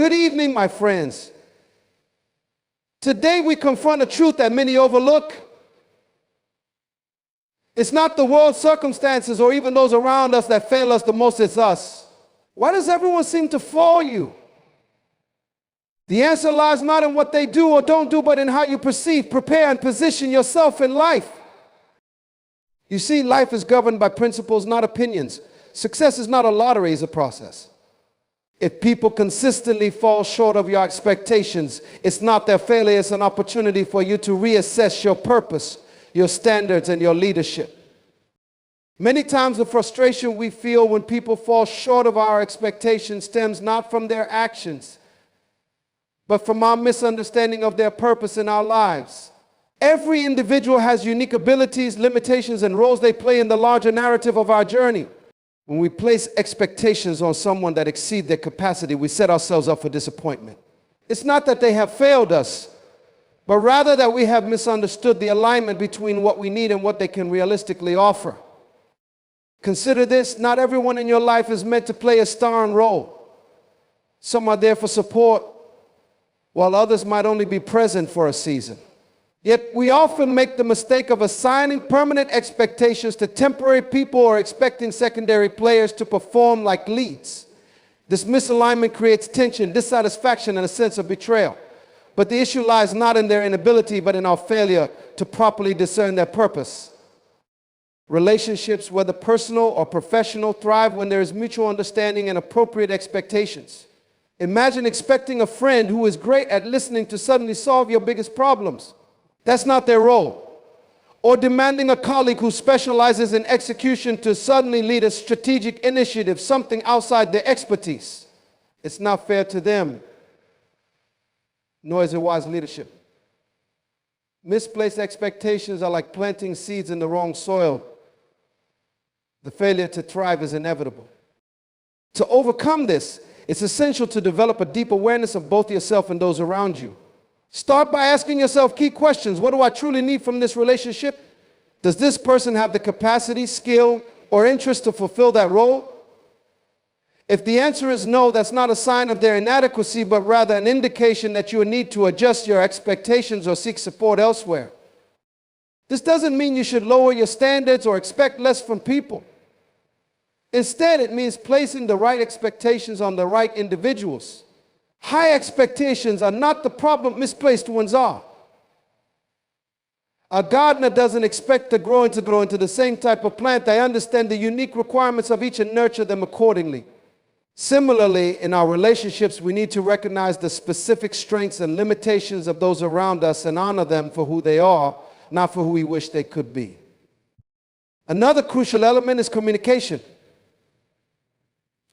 Good evening, my friends. Today we confront a truth that many overlook. It's not the world's circumstances or even those around us that fail us the most, it's us. Why does everyone seem to fail you? The answer lies not in what they do or don't do, but in how you perceive, prepare, and position yourself in life. You see, life is governed by principles, not opinions. Success is not a lottery, it's a process. If people consistently fall short of your expectations, it's not their failure, it's an opportunity for you to reassess your purpose, your standards, and your leadership. Many times the frustration we feel when people fall short of our expectations stems not from their actions, but from our misunderstanding of their purpose in our lives. Every individual has unique abilities, limitations, and roles they play in the larger narrative of our journey. When we place expectations on someone that exceed their capacity, we set ourselves up for disappointment. It's not that they have failed us, but rather that we have misunderstood the alignment between what we need and what they can realistically offer. Consider this, not everyone in your life is meant to play a starring role. Some are there for support, while others might only be present for a season. Yet we often make the mistake of assigning permanent expectations to temporary people or expecting secondary players to perform like leads. This misalignment creates tension, dissatisfaction, and a sense of betrayal. But the issue lies not in their inability, but in our failure to properly discern their purpose. Relationships, whether personal or professional, thrive when there is mutual understanding and appropriate expectations. Imagine expecting a friend who is great at listening to suddenly solve your biggest problems. That's not their role. Or demanding a colleague who specializes in execution to suddenly lead a strategic initiative, something outside their expertise. It's not fair to them, nor is it wise leadership. Misplaced expectations are like planting seeds in the wrong soil. The failure to thrive is inevitable. To overcome this, it's essential to develop a deep awareness of both yourself and those around you. Start by asking yourself key questions. What do I truly need from this relationship? Does this person have the capacity, skill, or interest to fulfill that role? If the answer is no, that's not a sign of their inadequacy, but rather an indication that you need to adjust your expectations or seek support elsewhere. This doesn't mean you should lower your standards or expect less from people. Instead, it means placing the right expectations on the right individuals. High expectations are not the problem, misplaced ones are. A gardener doesn't expect to grow into the same type of plant. They understand the unique requirements of each and nurture them accordingly. Similarly, in our relationships, we need to recognize the specific strengths and limitations of those around us and honor them for who they are, not for who we wish they could be. Another crucial element is communication.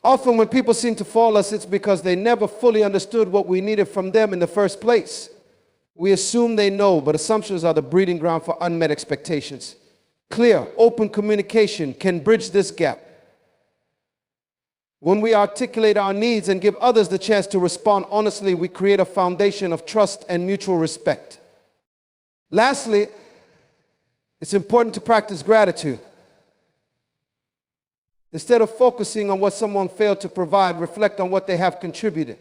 Often when people seem to fail us, it's because they never fully understood what we needed from them in the first place. We assume they know, but assumptions are the breeding ground for unmet expectations. Clear, open communication can bridge this gap. When we articulate our needs and give others the chance to respond honestly, we create a foundation of trust and mutual respect. Lastly, it's important to practice gratitude. Instead of focusing on what someone failed to provide, reflect on what they have contributed.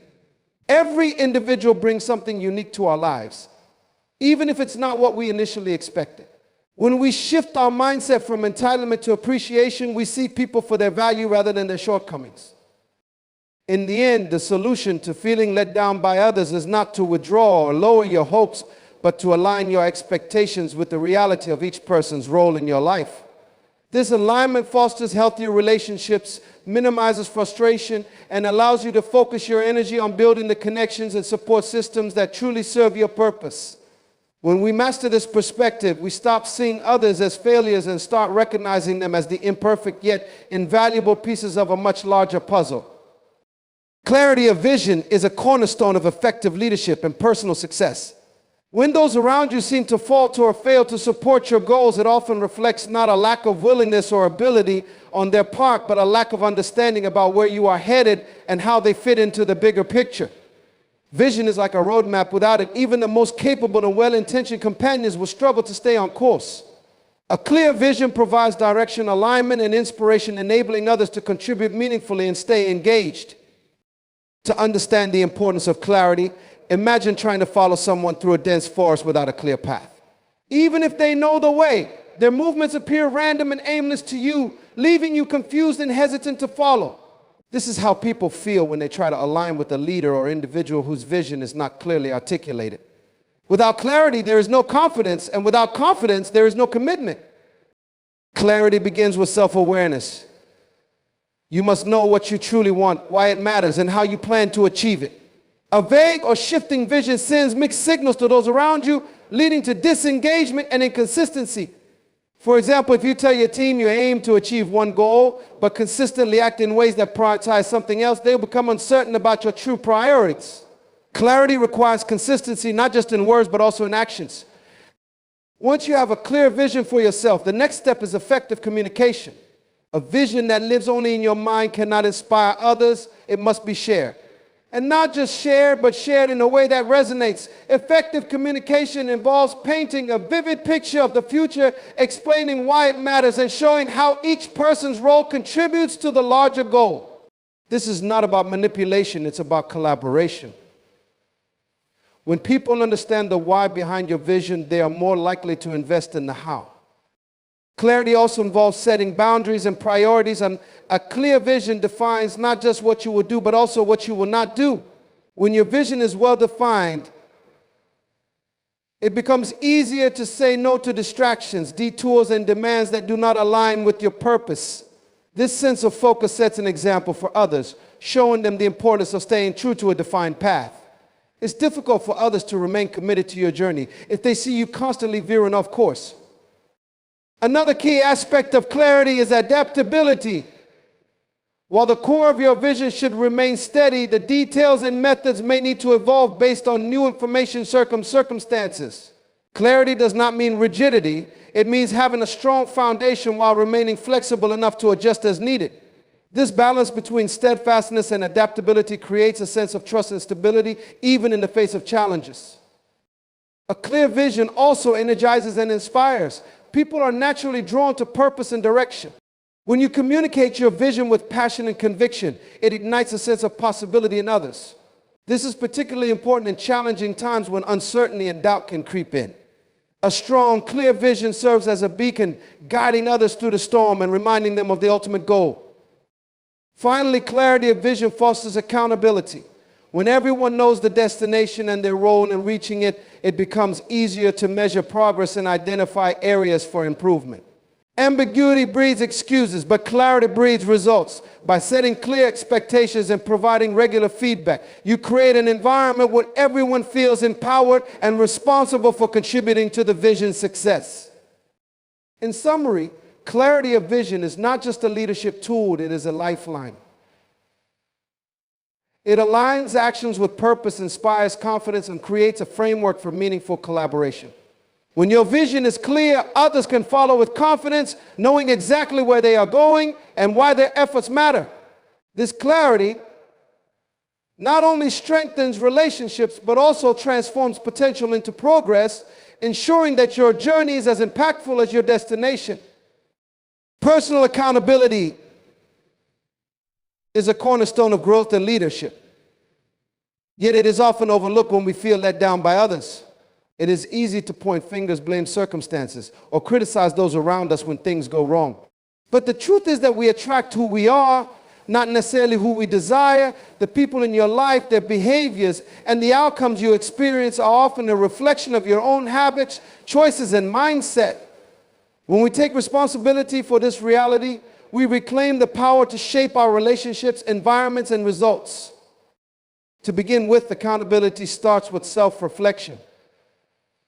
Every individual brings something unique to our lives, even if it's not what we initially expected. When we shift our mindset from entitlement to appreciation, we see people for their value rather than their shortcomings. In the end, the solution to feeling let down by others is not to withdraw or lower your hopes, but to align your expectations with the reality of each person's role in your life. This alignment fosters healthier relationships, minimizes frustration, and allows you to focus your energy on building the connections and support systems that truly serve your purpose. When we master this perspective, we stop seeing others as failures and start recognizing them as the imperfect yet invaluable pieces of a much larger puzzle. Clarity of vision is a cornerstone of effective leadership and personal success. When those around you seem to falter or fail to support your goals, it often reflects not a lack of willingness or ability on their part, but a lack of understanding about where you are headed and how they fit into the bigger picture. Vision is like a roadmap. Without it, even the most capable and well-intentioned companions will struggle to stay on course. A clear vision provides direction, alignment, and inspiration, enabling others to contribute meaningfully and stay engaged. To understand the importance of clarity, imagine trying to follow someone through a dense forest without a clear path. Even if they know the way, their movements appear random and aimless to you, leaving you confused and hesitant to follow. This is how people feel when they try to align with a leader or individual whose vision is not clearly articulated. Without clarity, there is no confidence, and without confidence, there is no commitment. Clarity begins with self-awareness. You must know what you truly want, why it matters, and how you plan to achieve it. A vague or shifting vision sends mixed signals to those around you, leading to disengagement and inconsistency. For example, if you tell your team you aim to achieve one goal, but consistently act in ways that prioritize something else, they'll become uncertain about your true priorities. Clarity requires consistency, not just in words, but also in actions. Once you have a clear vision for yourself, the next step is effective communication. A vision that lives only in your mind cannot inspire others. It must be shared. And not just shared, but shared in a way that resonates. Effective communication involves painting a vivid picture of the future, explaining why it matters, and showing how each person's role contributes to the larger goal. This is not about manipulation, it's about collaboration. When people understand the why behind your vision, they are more likely to invest in the how. Clarity also involves setting boundaries and priorities, and a clear vision defines not just what you will do, but also what you will not do. When your vision is well defined, it becomes easier to say no to distractions, detours, and demands that do not align with your purpose. This sense of focus sets an example for others, showing them the importance of staying true to a defined path. It's difficult for others to remain committed to your journey if they see you constantly veering off course. Another key aspect of clarity is adaptability. While the core of your vision should remain steady, the details and methods may need to evolve based on new information circumstances. Clarity does not mean rigidity. It means having a strong foundation while remaining flexible enough to adjust as needed. This balance between steadfastness and adaptability creates a sense of trust and stability, even in the face of challenges. A clear vision also energizes and inspires. People are naturally drawn to purpose and direction. When you communicate your vision with passion and conviction, it ignites a sense of possibility in others. This is particularly important in challenging times when uncertainty and doubt can creep in. A strong, clear vision serves as a beacon, guiding others through the storm and reminding them of the ultimate goal. Finally, clarity of vision fosters accountability. When everyone knows the destination and their role in reaching it, it becomes easier to measure progress and identify areas for improvement. Ambiguity breeds excuses, but clarity breeds results. By setting clear expectations and providing regular feedback, you create an environment where everyone feels empowered and responsible for contributing to the vision's success. In summary, clarity of vision is not just a leadership tool, it is a lifeline. It aligns actions with purpose, inspires confidence, and creates a framework for meaningful collaboration. When your vision is clear, others can follow with confidence, knowing exactly where they are going and why their efforts matter. This clarity not only strengthens relationships, but also transforms potential into progress, ensuring that your journey is as impactful as your destination. Personal accountability is a cornerstone of growth and leadership. Yet it is often overlooked when we feel let down by others. It is easy to point fingers, blame circumstances, or criticize those around us when things go wrong. But the truth is that we attract who we are, not necessarily who we desire. The people in your life, their behaviors, and the outcomes you experience are often a reflection of your own habits, choices, and mindset. When we take responsibility for this reality, we reclaim the power to shape our relationships, environments, and results. To begin with, accountability starts with self-reflection.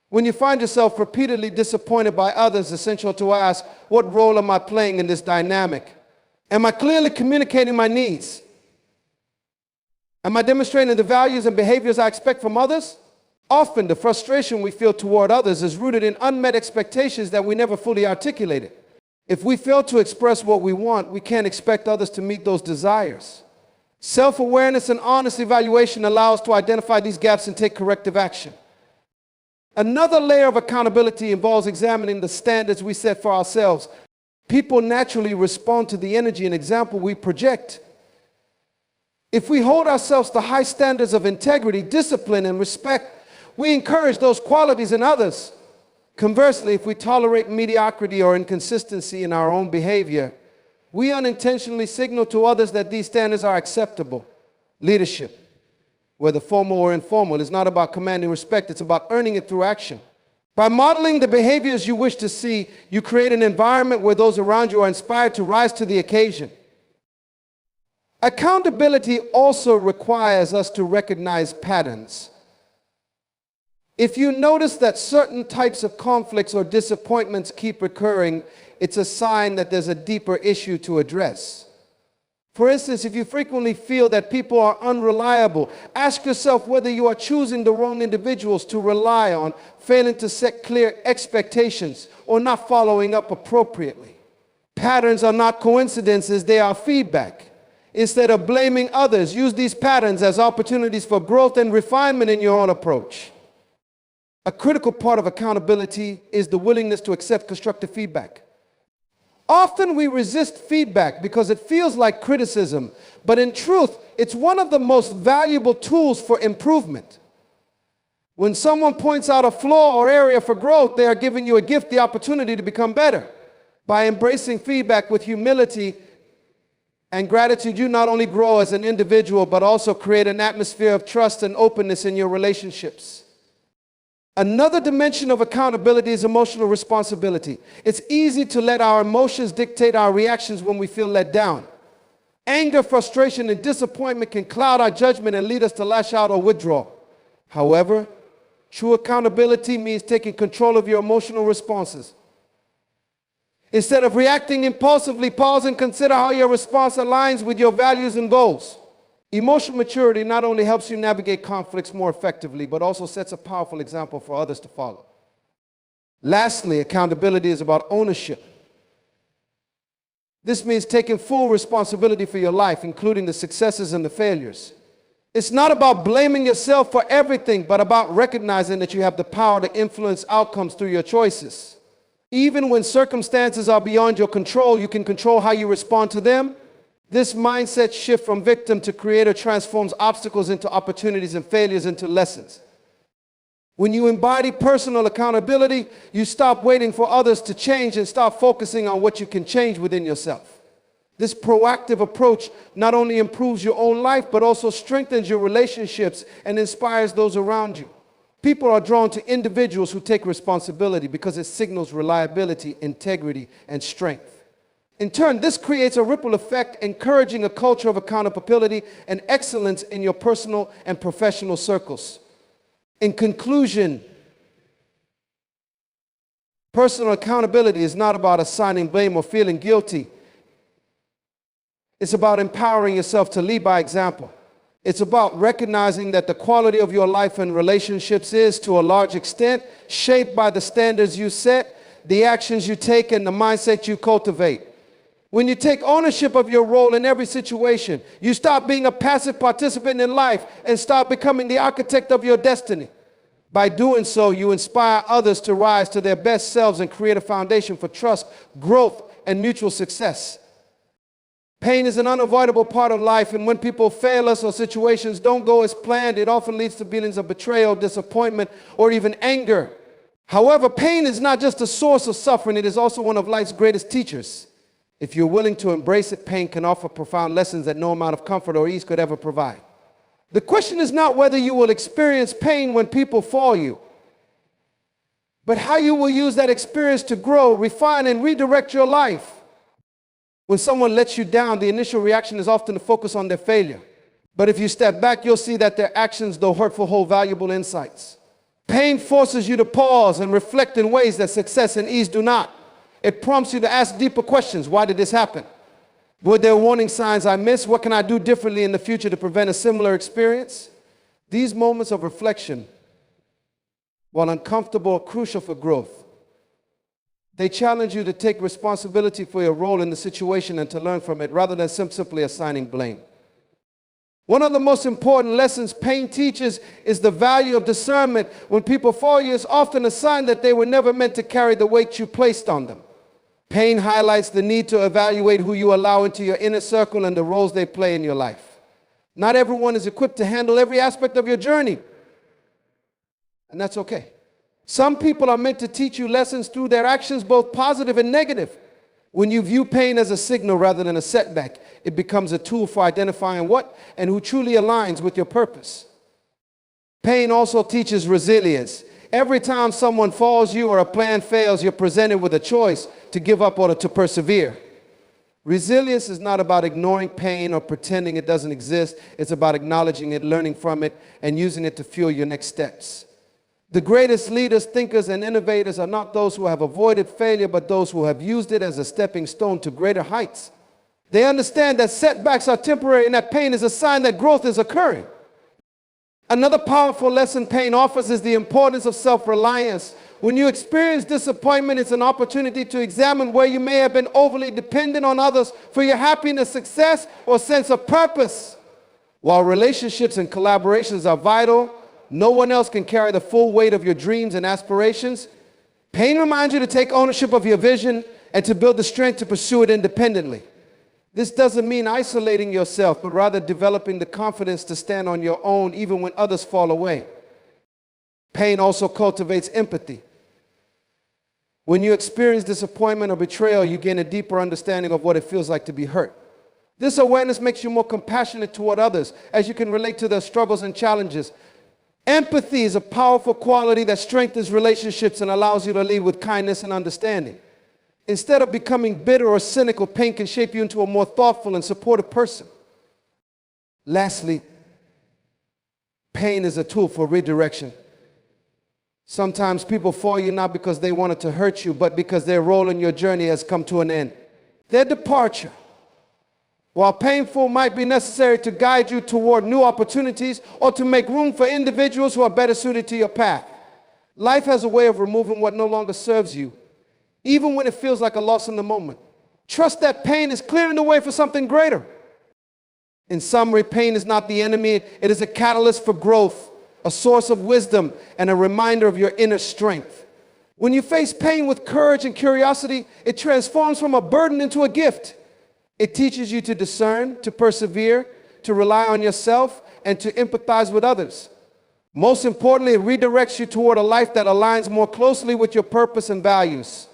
When you find yourself repeatedly disappointed by others, it's essential to ask, what role am I playing in this dynamic? Am I clearly communicating my needs? Am I demonstrating the values and behaviors I expect from others? Often, the frustration we feel toward others is rooted in unmet expectations that we never fully articulated. If we fail to express what we want, we can't expect others to meet those desires. Self-awareness and honest evaluation allow us to identify these gaps and take corrective action. Another layer of accountability involves examining the standards we set for ourselves. People naturally respond to the energy and example we project. If we hold ourselves to high standards of integrity, discipline, and respect, we encourage those qualities in others. Conversely, if we tolerate mediocrity or inconsistency in our own behavior, we unintentionally signal to others that these standards are acceptable. Leadership, whether formal or informal, is not about commanding respect, it's about earning it through action. By modeling the behaviors you wish to see, you create an environment where those around you are inspired to rise to the occasion. Accountability also requires us to recognize patterns. If you notice that certain types of conflicts or disappointments keep recurring, it's a sign that there's a deeper issue to address. For instance, if you frequently feel that people are unreliable, ask yourself whether you are choosing the wrong individuals to rely on, failing to set clear expectations, or not following up appropriately. Patterns are not coincidences, they are feedback. Instead of blaming others, use these patterns as opportunities for growth and refinement in your own approach. A critical part of accountability is the willingness to accept constructive feedback. Often we resist feedback because it feels like criticism, but in truth, it's one of the most valuable tools for improvement. When someone points out a flaw or area for growth, they are giving you a gift, the opportunity to become better. By embracing feedback with humility and gratitude, you not only grow as an individual, but also create an atmosphere of trust and openness in your relationships. Another dimension of accountability is emotional responsibility. It's easy to let our emotions dictate our reactions when we feel let down. Anger, frustration, and disappointment can cloud our judgment and lead us to lash out or withdraw. However, true accountability means taking control of your emotional responses. Instead of reacting impulsively, pause and consider how your response aligns with your values and goals. Emotional maturity not only helps you navigate conflicts more effectively, but also sets a powerful example for others to follow. Lastly, accountability is about ownership. This means taking full responsibility for your life, including the successes and the failures. It's not about blaming yourself for everything, but about recognizing that you have the power to influence outcomes through your choices. Even when circumstances are beyond your control, you can control how you respond to them. This mindset shift from victim to creator transforms obstacles into opportunities and failures into lessons. When you embody personal accountability, you stop waiting for others to change and start focusing on what you can change within yourself. This proactive approach not only improves your own life, but also strengthens your relationships and inspires those around you. People are drawn to individuals who take responsibility because it signals reliability, integrity, and strength. In turn, this creates a ripple effect, encouraging a culture of accountability and excellence in your personal and professional circles. In conclusion, personal accountability is not about assigning blame or feeling guilty. It's about empowering yourself to lead by example. It's about recognizing that the quality of your life and relationships is, to a large extent, shaped by the standards you set, the actions you take, and the mindset you cultivate. When you take ownership of your role in every situation, you stop being a passive participant in life and start becoming the architect of your destiny. By doing so, you inspire others to rise to their best selves and create a foundation for trust, growth, and mutual success. Pain is an unavoidable part of life, and when people fail us or situations don't go as planned, it often leads to feelings of betrayal, disappointment, or even anger. However, pain is not just a source of suffering, it is also one of life's greatest teachers. If you're willing to embrace it, pain can offer profound lessons that no amount of comfort or ease could ever provide. The question is not whether you will experience pain when people fall you, but how you will use that experience to grow, refine, and redirect your life. When someone lets you down, the initial reaction is often to focus on their failure. But if you step back, you'll see that their actions, though hurtful, hold valuable insights. Pain forces you to pause and reflect in ways that success and ease do not. It prompts you to ask deeper questions. Why did this happen? Were there warning signs I missed? What can I do differently in the future to prevent a similar experience? These moments of reflection, while uncomfortable, are crucial for growth. They challenge you to take responsibility for your role in the situation and to learn from it, rather than simply assigning blame. One of the most important lessons pain teaches is the value of discernment. When people fall you, it's often a sign that they were never meant to carry the weight you placed on them. Pain highlights the need to evaluate who you allow into your inner circle and the roles they play in your life. Not everyone is equipped to handle every aspect of your journey, and that's okay. Some people are meant to teach you lessons through their actions, both positive and negative. When you view pain as a signal rather than a setback, it becomes a tool for identifying what and who truly aligns with your purpose. Pain also teaches resilience. Every time someone falls you or a plan fails, you're presented with a choice to give up or to persevere. Resilience is not about ignoring pain or pretending it doesn't exist. It's about acknowledging it, learning from it, and using it to fuel your next steps. The greatest leaders, thinkers, and innovators are not those who have avoided failure, but those who have used it as a stepping stone to greater heights. They understand that setbacks are temporary and that pain is a sign that growth is occurring. Another powerful lesson pain offers is the importance of self-reliance. When you experience disappointment, it's an opportunity to examine where you may have been overly dependent on others for your happiness, success, or sense of purpose. While relationships and collaborations are vital, no one else can carry the full weight of your dreams and aspirations. Pain reminds you to take ownership of your vision and to build the strength to pursue it independently. This doesn't mean isolating yourself, but rather developing the confidence to stand on your own even when others fall away. Pain also cultivates empathy. When you experience disappointment or betrayal, you gain a deeper understanding of what it feels like to be hurt. This awareness makes you more compassionate toward others as you can relate to their struggles and challenges. Empathy is a powerful quality that strengthens relationships and allows you to lead with kindness and understanding. Instead of becoming bitter or cynical, pain can shape you into a more thoughtful and supportive person. Lastly, pain is a tool for redirection. Sometimes people fall you not because they wanted to hurt you, but because their role in your journey has come to an end. Their departure, while painful, might be necessary to guide you toward new opportunities or to make room for individuals who are better suited to your path. Life has a way of removing what no longer serves you, even when it feels like a loss in the moment. Trust that pain is clearing the way for something greater. In summary, pain is not the enemy. It is a catalyst for growth, a source of wisdom, and a reminder of your inner strength. When you face pain with courage and curiosity, it transforms from a burden into a gift. It teaches you to discern, to persevere, to rely on yourself, and to empathize with others. Most importantly, it redirects you toward a life that aligns more closely with your purpose and values.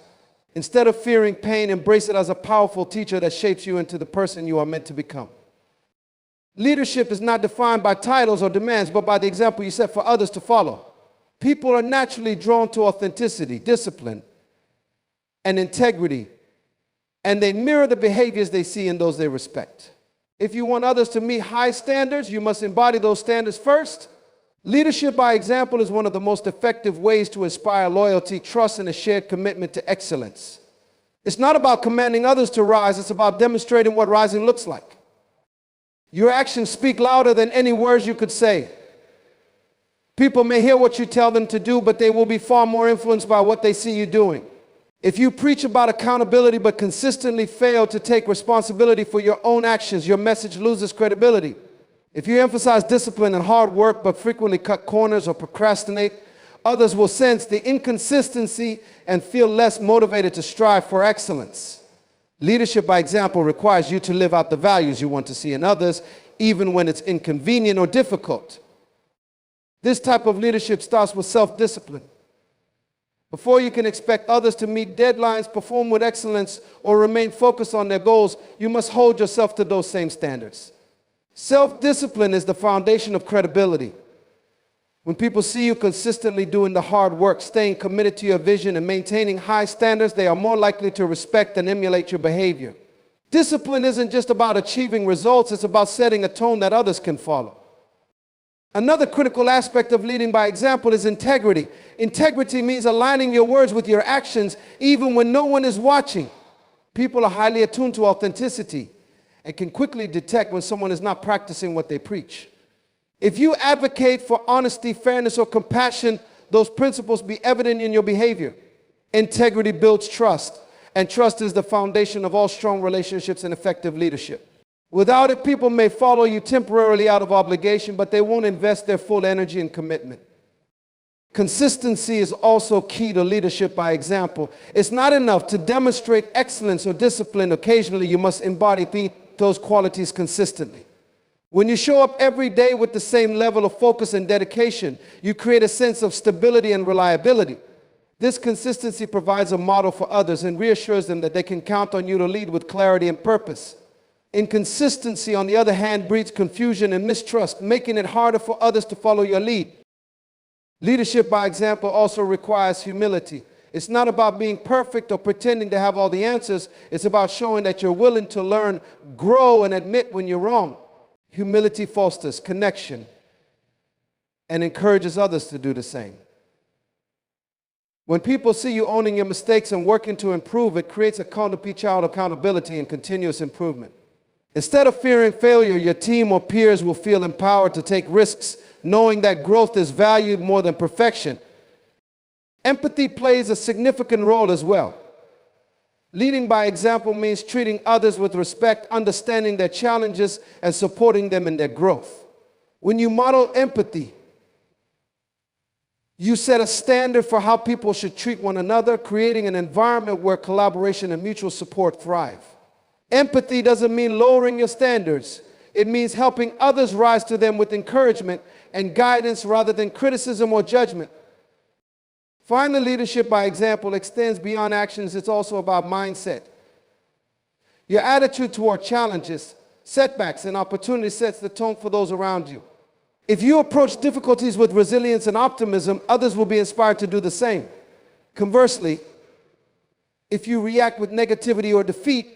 Instead of fearing pain, embrace it as a powerful teacher that shapes you into the person you are meant to become. Leadership is not defined by titles or demands, but by the example you set for others to follow. People are naturally drawn to authenticity, discipline, and integrity, and they mirror the behaviors they see in those they respect. If you want others to meet high standards, you must embody those standards first. Leadership by example is one of the most effective ways to inspire loyalty, trust, and a shared commitment to excellence. It's not about commanding others to rise, it's about demonstrating what rising looks like. Your actions speak louder than any words you could say. People may hear what you tell them to do, but they will be far more influenced by what they see you doing. If you preach about accountability but consistently fail to take responsibility for your own actions, your message loses credibility. If you emphasize discipline and hard work but frequently cut corners or procrastinate, others will sense the inconsistency and feel less motivated to strive for excellence. Leadership by example requires you to live out the values you want to see in others, even when it's inconvenient or difficult. This type of leadership starts with self-discipline. Before you can expect others to meet deadlines, perform with excellence, or remain focused on their goals, you must hold yourself to those same standards. Self-discipline is the foundation of credibility. When people see you consistently doing the hard work, staying committed to your vision, and maintaining high standards, they are more likely to respect and emulate your behavior. Discipline isn't just about achieving results, it's about setting a tone that others can follow. Another critical aspect of leading by example is integrity. Integrity means aligning your words with your actions even when no one is watching. People are highly attuned to authenticity and can quickly detect when someone is not practicing what they preach. If you advocate for honesty, fairness, or compassion, those principles be evident in your behavior. Integrity builds trust, and trust is the foundation of all strong relationships and effective leadership. Without it, people may follow you temporarily out of obligation, but they won't invest their full energy and commitment. Consistency is also key to leadership by example. It's not enough to demonstrate excellence or discipline occasionally. You must embody those qualities consistently. When you show up every day with the same level of focus and dedication, you create a sense of stability and reliability. This consistency provides a model for others and reassures them that they can count on you to lead with clarity and purpose. Inconsistency, on the other hand, breeds confusion and mistrust, making it harder for others to follow your lead. Leadership by example also requires humility. It's not about being perfect or pretending to have all the answers. It's about showing that you're willing to learn, grow, and admit when you're wrong. Humility fosters connection and encourages others to do the same. When people see you owning your mistakes and working to improve, it creates a culture of accountability and continuous improvement. Instead of fearing failure, your team or peers will feel empowered to take risks, knowing that growth is valued more than perfection. Empathy plays a significant role as well. Leading by example means treating others with respect, understanding their challenges, and supporting them in their growth. When you model empathy, you set a standard for how people should treat one another, creating an environment where collaboration and mutual support thrive. Empathy doesn't mean lowering your standards. It means helping others rise to them with encouragement and guidance rather than criticism or judgment. Finally, leadership by example extends beyond actions. It's also about mindset. Your attitude toward challenges, setbacks, and opportunities sets the tone for those around you. If you approach difficulties with resilience and optimism, others will be inspired to do the same. Conversely, if you react with negativity or defeat,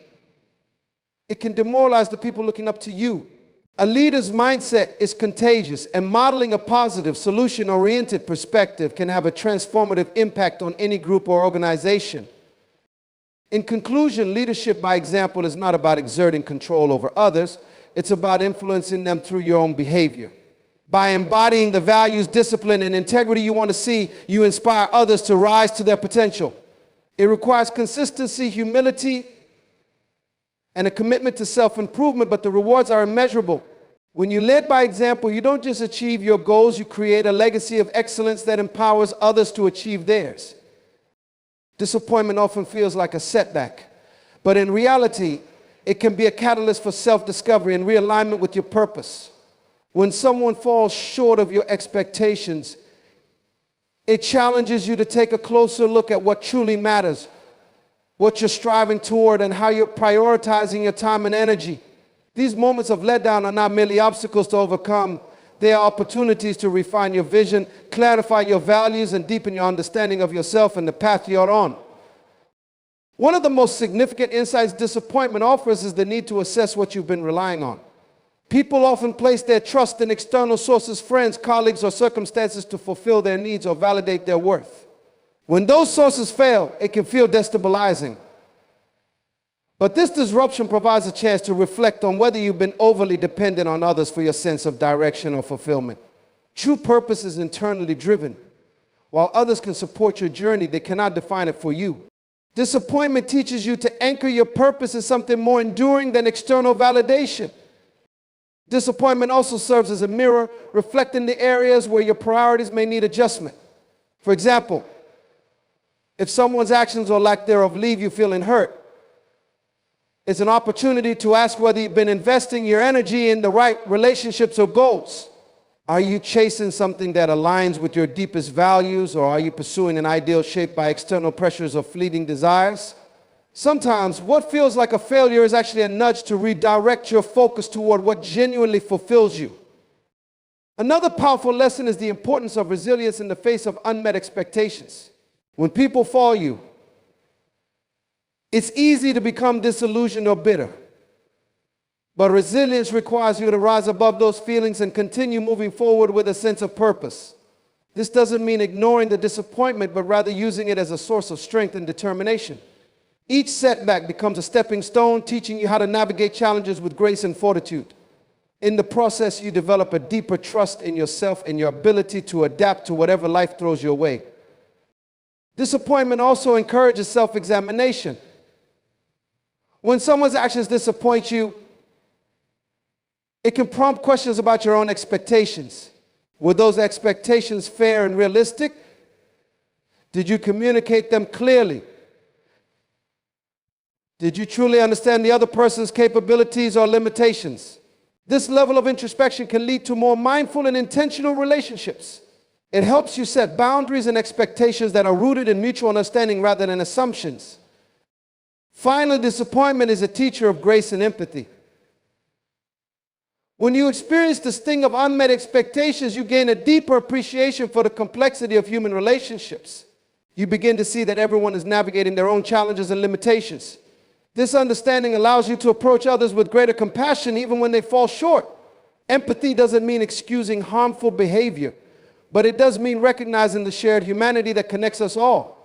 it can demoralize the people looking up to you. A leader's mindset is contagious, and modeling a positive, solution-oriented perspective can have a transformative impact on any group or organization. In conclusion, leadership by example is not about exerting control over others. It's about influencing them through your own behavior. By embodying the values, discipline, and integrity you want to see, you inspire others to rise to their potential. It requires consistency, humility, and a commitment to self-improvement, but the rewards are immeasurable. When you lead by example, you don't just achieve your goals, you create a legacy of excellence that empowers others to achieve theirs. Disappointment often feels like a setback, but in reality, it can be a catalyst for self-discovery and realignment with your purpose. When someone falls short of your expectations, it challenges you to take a closer look at what truly matters, what you're striving toward, and how you're prioritizing your time and energy. These moments of letdown are not merely obstacles to overcome. They are opportunities to refine your vision, clarify your values, and deepen your understanding of yourself and the path you're on. One of the most significant insights disappointment offers is the need to assess what you've been relying on. People often place their trust in external sources, friends, colleagues, or circumstances to fulfill their needs or validate their worth. When those sources fail, it can feel destabilizing. But this disruption provides a chance to reflect on whether you've been overly dependent on others for your sense of direction or fulfillment. True purpose is internally driven. While others can support your journey, they cannot define it for you. Disappointment teaches you to anchor your purpose in something more enduring than external validation. Disappointment also serves as a mirror, reflecting the areas where your priorities may need adjustment. For example, if someone's actions or lack thereof leave you feeling hurt, it's an opportunity to ask whether you've been investing your energy in the right relationships or goals. Are you chasing something that aligns with your deepest values, or are you pursuing an ideal shaped by external pressures or fleeting desires? Sometimes what feels like a failure is actually a nudge to redirect your focus toward what genuinely fulfills you. Another powerful lesson is the importance of resilience in the face of unmet expectations. When people fail you, it's easy to become disillusioned or bitter. But resilience requires you to rise above those feelings and continue moving forward with a sense of purpose. This doesn't mean ignoring the disappointment, but rather using it as a source of strength and determination. Each setback becomes a stepping stone, teaching you how to navigate challenges with grace and fortitude. In the process, you develop a deeper trust in yourself and your ability to adapt to whatever life throws your way. Disappointment also encourages self-examination. When someone's actions disappoint you, it can prompt questions about your own expectations. Were those expectations fair and realistic? Did you communicate them clearly? Did you truly understand the other person's capabilities or limitations? This level of introspection can lead to more mindful and intentional relationships. It helps you set boundaries and expectations that are rooted in mutual understanding rather than assumptions. Finally, disappointment is a teacher of grace and empathy. When you experience the sting of unmet expectations, you gain a deeper appreciation for the complexity of human relationships. You begin to see that everyone is navigating their own challenges and limitations. This understanding allows you to approach others with greater compassion even when they fall short. Empathy doesn't mean excusing harmful behavior, but it does mean recognizing the shared humanity that connects us all.